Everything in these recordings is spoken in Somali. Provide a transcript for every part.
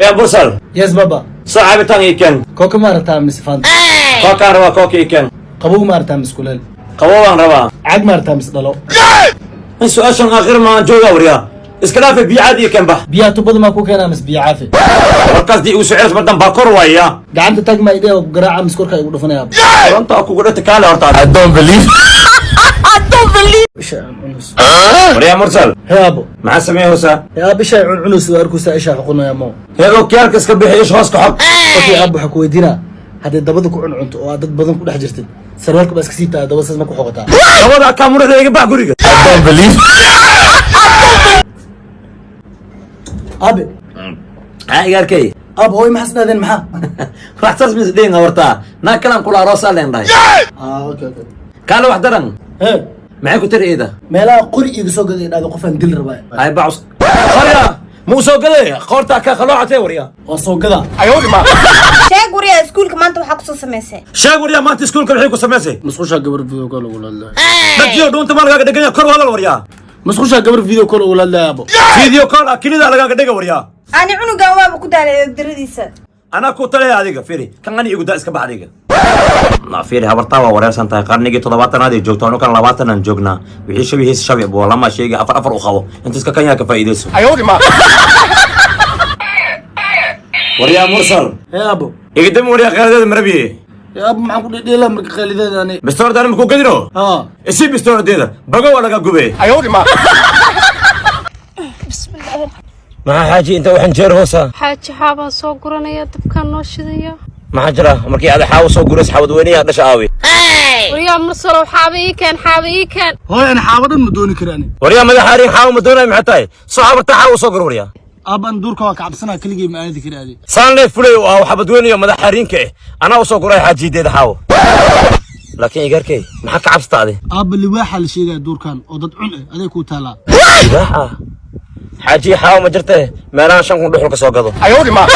وريا بوصل يس بابا صعب تاني كان كوكا مارتا مس فان كوكا روا كوكي كان قبو مارتا مس كلال قوان روا عاد مارتا مس دلو السؤال شن آخر ما جوجا وريا اسكلافي بيعادي كان به بيا تبض ما كوكا انا مس بيا عافي وركز دي وسعير بدن باكور ويا قعدت تاج ما ايديه وقراعه مس كوركا يقولوا فينا انت اكو قلت كاله ورطا I don't believe. I don't believe. ايش عنس وريا مرسل يا ابو مع سميه هوسا يا ابي شيء عنس واركوسا ايش حقنا يا مو هي اوكيارك اسك بخي ايش هوس كحق اوكي ابو حكو ويدينا هذا دبدك عنعنت oo dad badan ku dhex jirtay sarwaalka bas ka siibtaa dabasas ma ku xoqataa labada kaamurada iga bax guriga I don't believe. abi igarkay abo way ma xasnaadeen maxaa wax tasmis dheena warta na kalan kula roosa leenday okay kala wax daran hey maxay ku tiriida meelaha qori iga soo gaday dhaado qofan dil rabaa ay baus khariya muu soo gaday qoorta ka khaloocatay wariya waa soo gada ayoodi ma sheeg wariya iskuulka maanta waxaa kusoo samaysay sheeg wariya maanta iskuulka waxay ku samaysay musqusha gabar video call ugu leedahay dadyo doonta markaa dhaganya kor wada wariya musqusha gabar video call ugu leedahay abo video call akilida laga dhaga wariya ani cunugan waaba ku daalay daradiisa ana ku talay adiga fiiri kan ani igu daa iska baxdiga na fiiri habartaa waa wareersan tahay qarnigii 70aad ay joogto anu kan 20 aan joognaa wixii shabihiis shabib oo lama sheegay afar u qabo inta iska kanya ka faa'iideyso ayoodi ma wariya mursal hey abo igdam wariya qaaradada marabiye ya abo maxaan ku dhidheelaa marka qaalideeda ani bistoor daan ku gadino ha isi bistoor deeda bago wala ga gube ayoodi ma ما حاجي انت وحن جير هوسا حاجي حابا سو قرانيا دبكان نو شديا ما حجرة مركي هذا حاو سو قرس حاود وينيا دش آوي وريا مرسلو حابي كان هوي انا حاضر مدوني كراني وريا ماذا حارين حاو مدونا محتاي صحابة تحاو سو قر وريا ابان دورك وكعبسنا كلجي ما ادي كراني صار لي فلي او حبد وينيا ماذا حارين كي انا وسو قراي حاجي ديد حاو لكن يقركي ما حك عبست هذه اب اللي واحد شيء دوركان او دد عن ادي كو تالا لا حاجي حاو ما جرته ميلان شان كون دخل كسو غدو ايودي ما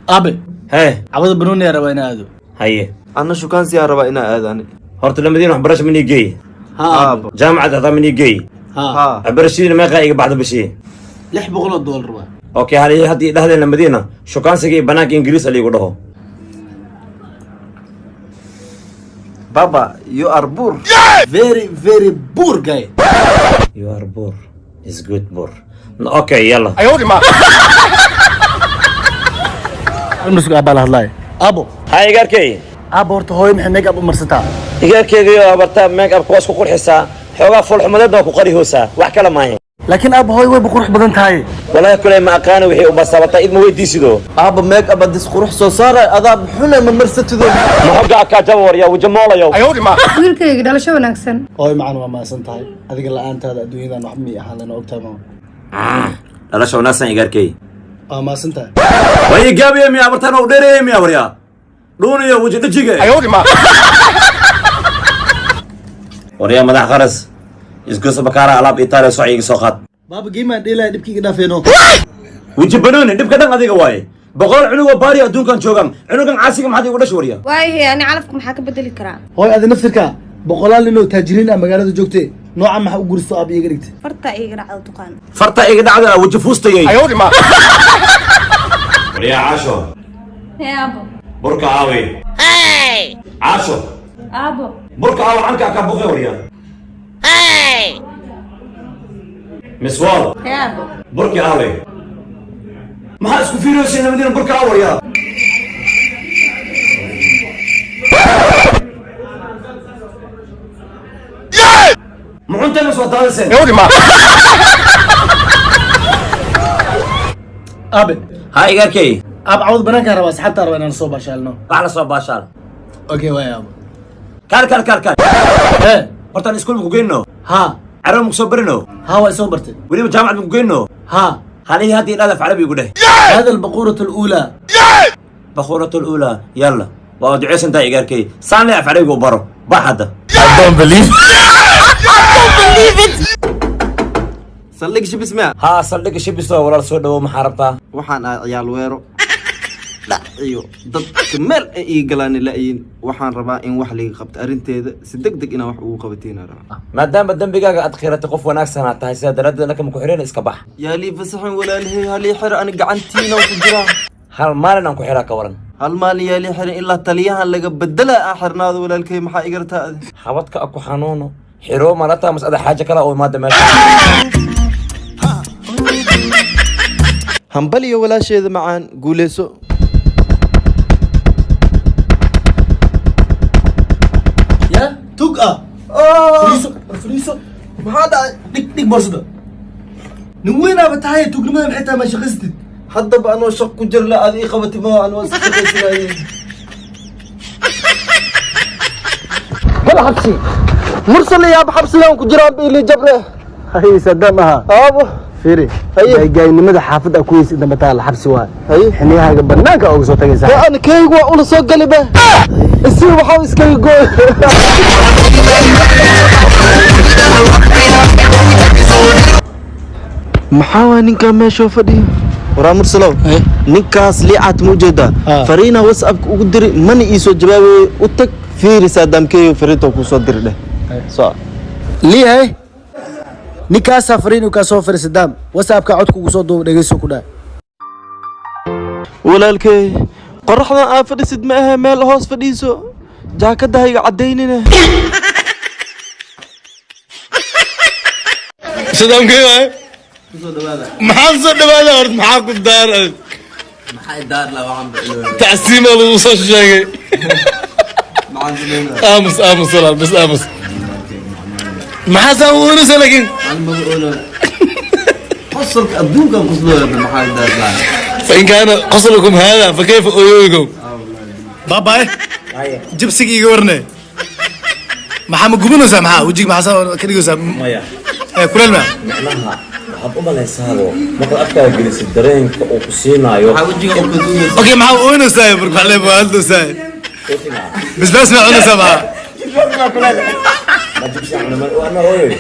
ابي هي عبد بنوني يا ربا انا ادو هي أنا شو كان سيارة بقى إنا آذاني. هرت المدينة برش مني جاي ها جامعة هذا مني جاي ها برشين ما غايق بعد بشي لح بغلط دول ربا اوكي هذه هذه المدينة شو كان سيجي بناك انجليز اللي يقولوه بابا you are poor. very poor guy you are poor is good poor اوكي يلا ايودي ما المسك ابا الله ابو هاي غاركي ابو horta hooyo maxay make up u marsataa غاركيغيو abarta make up koos ku qurxisa xogaa ful xumadada ku qari hoosa wax kala maahay laakiin abo hooyo way qurux badan tahay walahi kulay ma aqaan wixii u basabata idma weydiisido أبا ميك أب ديس قروح سو صار أذاب حنا من مرستدو. ma xogaa ka jawar ya wajmoolayo ayoodi ma wiilkayga dhalasho wanaagsan hooyo macaan waa maasan tahay adiga la'aantaada adduunyadan wax mi ahaan ogtahay ma ala soo naasan igarkay waa maasan tahay way gaabiye mi abartan oo dheereeyay mi abarya dhuuniyo waji dhajiga ayoodi ma wariya madax qaras isku sabakara alaab itaaliya soo iga soo qaad baba geemaan dheelay dibkiga dhaafeeno waji banooni dhibka dhan adiga waaye boqol cunuga baari adduunkan joogan cunugan caasiga maxaad igu dhash wariya waayahay ani calafka maxaa ka bedeli karaa hooyo adi naftirka boqolaal nin oo taajiriin ah magaalada joogtay nooca maxaa u guristo aab iga dhigtay farta iga dhacdo duqaan farta iga dhacda waji fuustayay ayoodi ma wariya caasho hee abo burka aawe caasho abo burka aawe canka ka buqay wariya miswal hee abo burka aawe maxaa isku fiiriyay nabadina burka aawe wariya muxunta ma soo daadisay ayoodi ma aabe هاي غاركي aab cawd banaanka rabaa saxabta rabaa inaan soo baashaalno على صوب باشال okay waay aabo كار hee hortaan iskuul ku geyno ha carab mu soo barino ha way soo bartay waliba jaamacad ku geyno ha هذه هذه الادف عربي يقول هذا البقورة الأولى بخورة الاولى يلا وادعيس انت يا غاركي سان لا عربي وبرو بحد I don't believe. I don't believe it. صليك شو بسمع؟ ها صدق شي بسوا ولا سو دو محاربتا وحنا عيال ويرو. dhaciyo dadka meel ay ii galaan laayin waxaan rabaa in wax liga qabto arinteeda si degdeg inaan wax ugu qabatiin rabaa maadaama dambigaaga aad khiratay qof wanaagsan aad tahay sidaa daraaddeed anaka ma ku xireen iska bax yaa lii fasaxin walaalhay halii xira ani gacantiina ku jiraa hal maalin aan ku xiraa ka waran hal maalin yaa lii xirin ilaa taliyahan laga bedela aan xirnaado walaalkay maxaa igartaa adi xabadka aku xanuuno xiro malata mas'ada xaaja kale oo imaada meesha hambal iyo walaasheeda macaan guuleyso ya tug ah fariiso maxaa dhacay dhig boorsada nin weynaaba tahay tugnimada maxay tahay ma shaqaystid haddaba anoo shaq ku jir la aad ii qabatay ma anoo shaqaysanaaye gal xabsi mursal yaa xabsigan ku jira biili jabre hay sadam aha aabo firi hay gaynimada xaafada ku yees inta mataa la xabsi waa hay xiniyahaaga banaanka uga soo tagaysaa aan kaygu waa ula soo galiba isii waxa iska gooy maxaa waa ninka meesha fadhiyo waraa mursalow ninkaas liicaad ma ujeedaa fariina whatsapp ugu diri mana ii soo jawaabay u tag fiiri saadamkeeyo fariinta ku soo diri dheh soo liihay ninkaas fariin ka soo firi sadam whatsapp-ka codku ugu soo duub dhageyso ku dhaa walaalkay qoraxdan aad fadhisid ma aha meel hoos fadhiiso jaakadahayga cadaynina sadamkeeyo maxaan soo dhawaada horta maxaa ku daaray maxay daar la waxan tacsiima lagu soo sheegay aamus walaal bas aamus maxaa saa u oonaysa laakiin qosolka adduunkan qoslooda maxaa daar la فإن كان قصلكم هذا فكيف أيوكم بابا جبسك يقورني محمد قبنا سامحة وجيك مع سام كذي سام maya كل الماء macnaha waxaad u malaysaado markaad afkaaga gelisid dareenka uu ku siinaayo أوكي مع أونس ساي برك عليه بوالده ساي بس ما أونس سامحة ma jibsi ana hooyoy